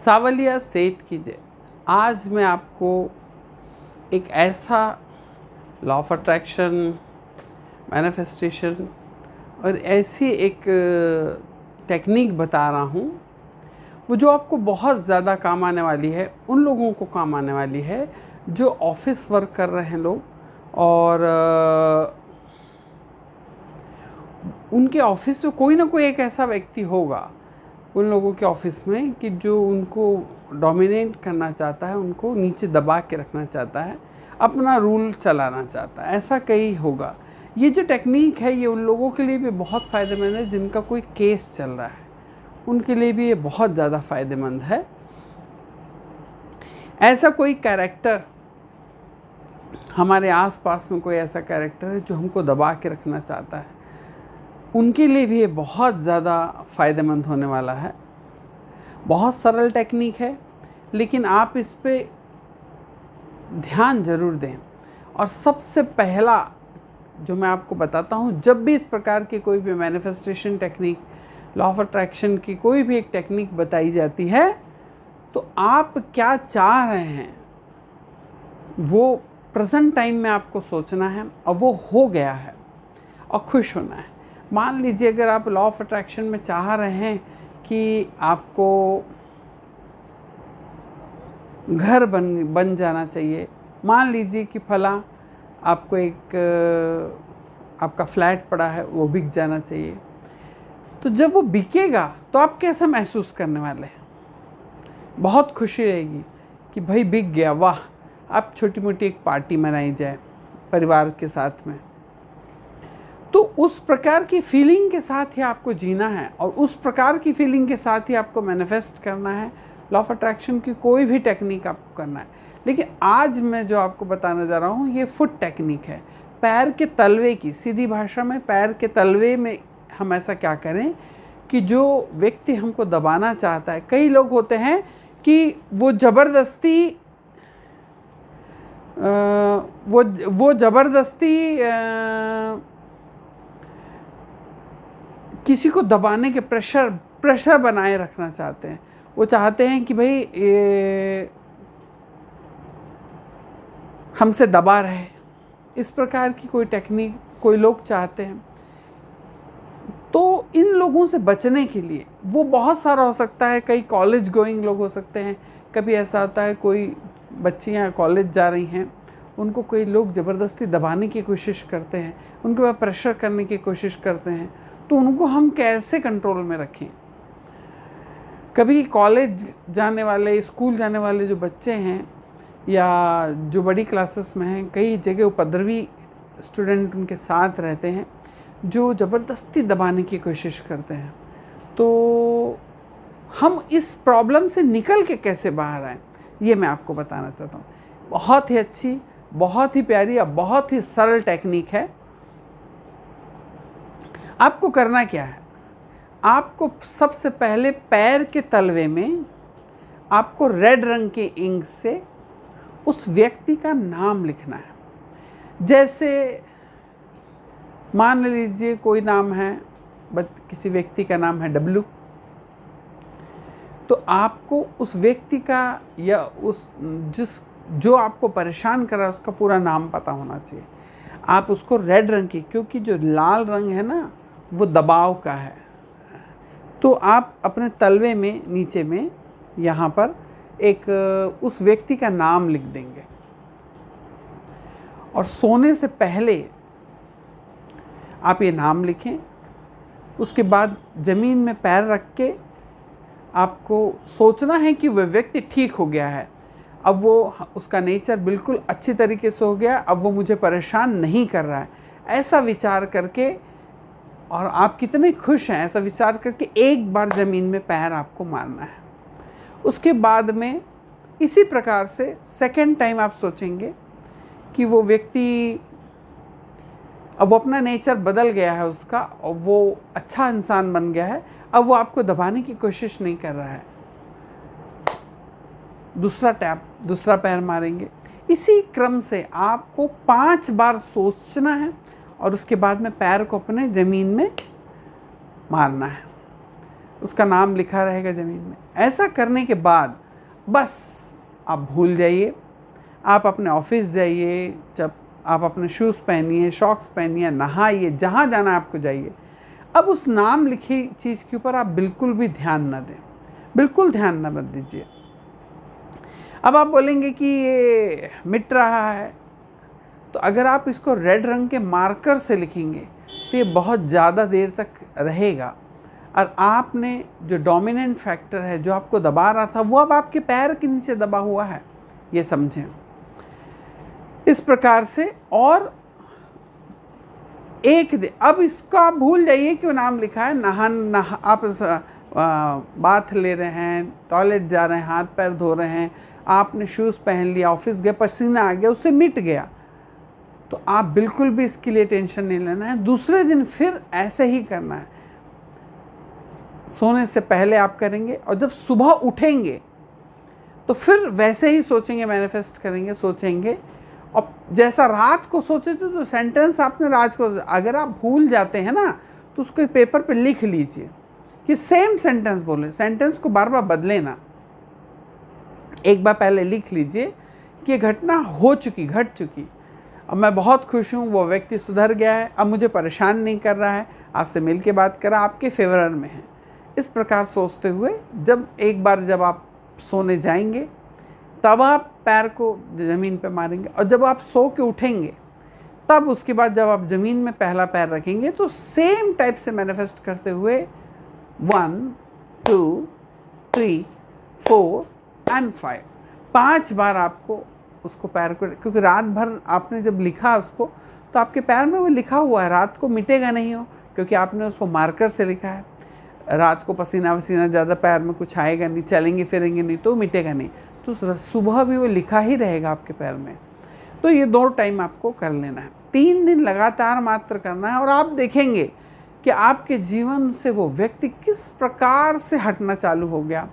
सावलिया सेठ की जय। आज मैं आपको एक ऐसा लॉ ऑफ अट्रैक्शन, मैनिफेस्टेशन और ऐसी एक टेक्निक बता रहा हूँ वो जो आपको बहुत ज़्यादा काम आने वाली है। उन लोगों को काम आने वाली है जो ऑफिस वर्क कर रहे हैं लोग, और उनके ऑफिस में कोई ना कोई एक ऐसा व्यक्ति होगा उन लोगों के ऑफिस में कि जो उनको डोमिनेट करना चाहता है, उनको नीचे दबा के रखना चाहता है, अपना रूल चलाना चाहता है। ऐसा कई होगा। ये जो टेक्निक है ये उन लोगों के लिए भी बहुत फ़ायदेमंद है जिनका कोई केस चल रहा है, उनके लिए भी ये बहुत ज़्यादा फ़ायदेमंद है। ऐसा कोई कैरेक्टर हमारे आसपास में, कोई ऐसा कैरेक्टर है जो हमको दबा के रखना चाहता है, उनके लिए भी ये बहुत ज़्यादा फ़ायदेमंद होने वाला है। बहुत सरल टेक्निक है, लेकिन आप इस पे ध्यान ज़रूर दें। और सबसे पहला जो मैं आपको बताता हूँ, जब भी इस प्रकार की कोई भी manifestation technique, law of attraction की कोई भी एक टेक्निक बताई जाती है, तो आप क्या चाह रहे हैं वो प्रेजेंट टाइम में आपको सोचना है और वो हो गया है और खुश होना है। मान लीजिए अगर आप लॉ ऑफ अट्रैक्शन में चाह रहे हैं कि आपको घर बन जाना चाहिए, मान लीजिए कि फला आपको एक आपका फ्लैट पड़ा है वो बिक जाना चाहिए, तो जब वो बिकेगा तो आप कैसा महसूस करने वाले हैं? बहुत खुशी रहेगी कि भाई बिक गया, वाह। अब छोटी मोटी एक पार्टी मनाई जाए परिवार के साथ में। तो उस प्रकार की फीलिंग के साथ ही आपको जीना है और उस प्रकार की फीलिंग के साथ ही आपको मैनिफेस्ट करना है। लॉ ऑफ अट्रैक्शन की कोई भी टेक्निक आपको करना है। लेकिन आज मैं जो आपको बताने जा रहा हूँ ये फुट टेक्निक है, पैर के तलवे की। सीधी भाषा में पैर के तलवे में हम ऐसा क्या करें कि जो व्यक्ति हमको दबाना चाहता है, कई लोग होते हैं कि वो ज़बरदस्ती किसी को दबाने के प्रेशर बनाए रखना चाहते हैं। वो चाहते हैं कि भाई हमसे दबा रहे। इस प्रकार की कोई टेक्निक कोई लोग चाहते हैं। तो इन लोगों से बचने के लिए, वो बहुत सारा हो सकता है, कई कॉलेज गोइंग लोग हो सकते हैं। कभी ऐसा होता है कोई बच्चियां कॉलेज जा रही हैं, उनको कोई लोग ज़बरदस्ती दबाने की कोशिश करते हैं, उनके ऊपर प्रेशर करने की कोशिश करते हैं। तो उनको हम कैसे कंट्रोल में रखें? कभी कॉलेज जाने वाले, स्कूल जाने वाले जो बच्चे हैं या जो बड़ी क्लासेस में हैं, कई जगह उपद्रवी स्टूडेंट उनके साथ रहते हैं जो ज़बरदस्ती दबाने की कोशिश करते हैं। तो हम इस प्रॉब्लम से निकल के कैसे बाहर आएँ, ये मैं आपको बताना चाहता हूँ। बहुत ही अच्छी, बहुत ही प्यारी और बहुत ही सरल टेक्निक है। आपको करना क्या है? आपको सबसे पहले पैर के तलवे में आपको रेड रंग के इंक से उस व्यक्ति का नाम लिखना है। जैसे मान लीजिए कोई नाम है, किसी व्यक्ति का नाम है डब्लू, तो आपको उस व्यक्ति का या उस जो आपको परेशान कर रहा है उसका पूरा नाम पता होना चाहिए। आप उसको रेड रंग की, क्योंकि जो लाल रंग है ना वो दबाव का है, तो आप अपने तलवे में नीचे में यहाँ पर एक उस व्यक्ति का नाम लिख देंगे। और सोने से पहले आप ये नाम लिखें। उसके बाद ज़मीन में पैर रख के आपको सोचना है कि वह व्यक्ति ठीक हो गया है, अब वो उसका नेचर बिल्कुल अच्छी तरीके से हो गया, अब वो मुझे परेशान नहीं कर रहा है। ऐसा विचार करके, और आप कितने खुश हैं ऐसा विचार करके, एक बार ज़मीन में पैर आपको मारना है। उसके बाद में इसी प्रकार से सेकंड टाइम आप सोचेंगे कि वो व्यक्ति, अब वो अपना नेचर बदल गया है उसका, और वो अच्छा इंसान बन गया है, अब वो आपको दबाने की कोशिश नहीं कर रहा है। दूसरा पैर मारेंगे। इसी क्रम से आपको 5 बार सोचना है और उसके बाद में पैर को अपने ज़मीन में मारना है। उसका नाम लिखा रहेगा ज़मीन में। ऐसा करने के बाद बस आप भूल जाइए, आप अपने ऑफिस जाइए, जब आप अपने शूज़ पहनिए, शॉक्स पहनिए, नहाइए, जहाँ जाना आपको जाइए। अब उस नाम लिखी चीज़ के ऊपर आप बिल्कुल भी ध्यान न दें, बिल्कुल ध्यान न मत दीजिए। अब आप बोलेंगे कि ये मिट रहा है, तो अगर आप इसको रेड रंग के मार्कर से लिखेंगे तो ये बहुत ज़्यादा देर तक रहेगा, और आपने जो डोमिनेंट फैक्टर है जो आपको दबा रहा था वो अब आपके पैर के नीचे दबा हुआ है, ये समझें। इस प्रकार से, और अब इसका आप भूल जाइए कि वो नाम लिखा है। आप बाथ ले रहे हैं, टॉयलेट जा रहे हैं, हाथ पैर धो रहे हैं, आपने शूज़ पहन लिया, ऑफिस गए, पसीना आ गया, उससे मिट गया, तो आप बिल्कुल भी इसके लिए टेंशन नहीं लेना है। दूसरे दिन फिर ऐसे ही करना है, सोने से पहले आप करेंगे, और जब सुबह उठेंगे तो फिर वैसे ही सोचेंगे, मैनिफेस्ट करेंगे, सोचेंगे। और जैसा रात को सोचे थे, तो सेंटेंस आपने रात को, अगर आप भूल जाते हैं ना, तो उसको पेपर पे लिख लीजिए कि सेम सेंटेंस बोले, सेंटेंस को बार बार बदले ना। एक बार पहले लिख लीजिए कि ये घटना हो चुकी, घट चुकी, अब मैं बहुत खुश हूँ, वो व्यक्ति सुधर गया है, अब मुझे परेशान नहीं कर रहा है, आपसे मिल के बात कर रहा, आपके फेवर में है। इस प्रकार सोचते हुए एक बार जब आप सोने जाएंगे, तब आप पैर को ज़मीन पे मारेंगे, और जब आप सो के उठेंगे, तब उसके बाद जब आप ज़मीन में पहला पैर रखेंगे, तो सेम टाइप से मैनिफेस्ट करते हुए 1 2 3 4 एंड 5 बार आपको उसको पैर को, क्योंकि रात भर आपने जब लिखा उसको, तो आपके पैर में वो लिखा हुआ है, रात को मिटेगा नहीं हो, क्योंकि आपने उसको मार्कर से लिखा है। रात को पसीना वसीना ज़्यादा पैर में कुछ आएगा नहीं, चलेंगे फिरेंगे नहीं तो मिटेगा नहीं, तो सुबह भी वो लिखा ही रहेगा आपके पैर में। तो ये 2 टाइम आपको कर लेना है, 3 दिन लगातार मात्र करना है, और आप देखेंगे कि आपके जीवन से वो व्यक्ति किस प्रकार से हटना चालू हो गया,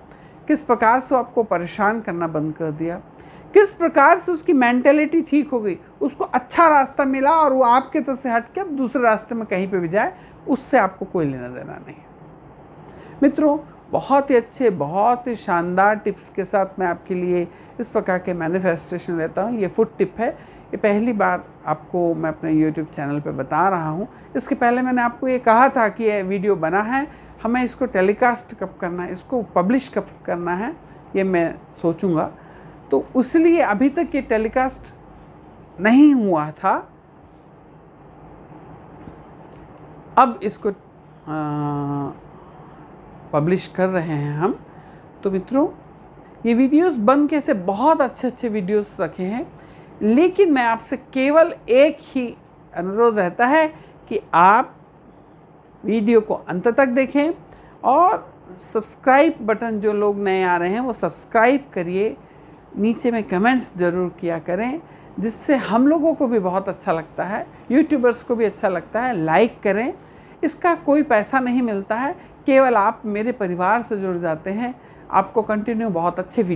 किस प्रकार से आपको परेशान करना बंद कर दिया, किस प्रकार से उसकी मेंटेलिटी ठीक हो गई, उसको अच्छा रास्ता मिला, और वो आपके तरफ से हट के अब दूसरे रास्ते में कहीं पे भी जाए, उससे आपको कोई लेना देना नहीं है। मित्रों, बहुत ही अच्छे, बहुत ही शानदार टिप्स के साथ मैं आपके लिए इस प्रकार के मैनिफेस्टेशन लेता हूँ। ये फुट टिप है, ये पहली बार आपको मैं अपने YouTube चैनल पे बता रहा हूँ। इसके पहले मैंने आपको ये कहा था कि ये वीडियो बना है, हमें इसको टेलीकास्ट कब करना है, इसको पब्लिश कब करना है, ये मैं सोचूंगा। तो इसलिए अभी तक ये टेलीकास्ट नहीं हुआ था, अब इसको पब्लिश कर रहे हैं हम। तो मित्रों, ये वीडियोस बन के से बहुत अच्छे अच्छे वीडियोस रखे हैं, लेकिन मैं आपसे केवल एक ही अनुरोध रहता है कि आप वीडियो को अंत तक देखें, और सब्सक्राइब बटन, जो लोग नए आ रहे हैं वो सब्सक्राइब करिए, नीचे में कमेंट्स ज़रूर किया करें, जिससे हम लोगों को भी बहुत अच्छा लगता है, यूट्यूबर्स को भी अच्छा लगता है। लाइक करें, इसका कोई पैसा नहीं मिलता है, केवल आप मेरे परिवार से जुड़ जाते हैं, आपको कंटिन्यू बहुत अच्छे वीडियो